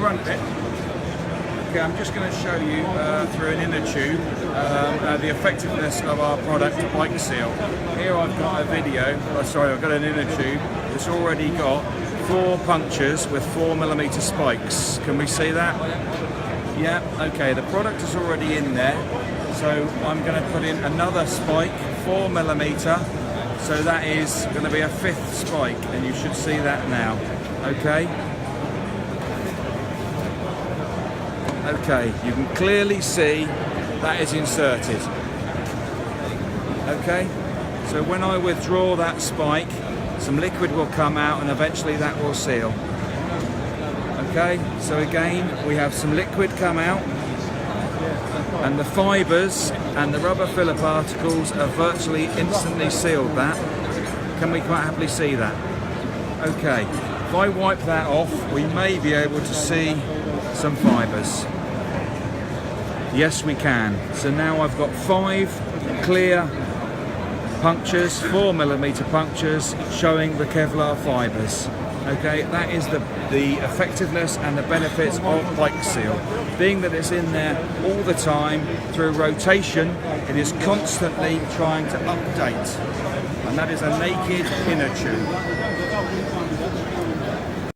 run it. Okay, I'm just going to show you through an inner tube the effectiveness of our product Bike Seal. Here I've got a video, I've got an inner tube that's already got 4 punctures with 4mm spikes. Can we see that? Yeah, okay, the product is already in there, so I'm going to put in another spike, 4mm, so that is going to be a 5th spike, and you should see that now. Okay. Okay, you can clearly see that is inserted. Okay, so when I withdraw that spike, some liquid will come out and eventually that will seal. Okay, so again, we have some liquid come out and the fibres and the rubber filler particles have virtually instantly sealed that. Can we quite happily see that? Okay, if I wipe that off, we may be able to see some fibres. Yes, we can. So now I've got 5 clear punctures, 4mm punctures, showing the Kevlar fibres. Okay, that is the effectiveness and the benefits of Bike Seal. Being that it's in there all the time, through rotation, it is constantly trying to update. And that is a naked inner tube.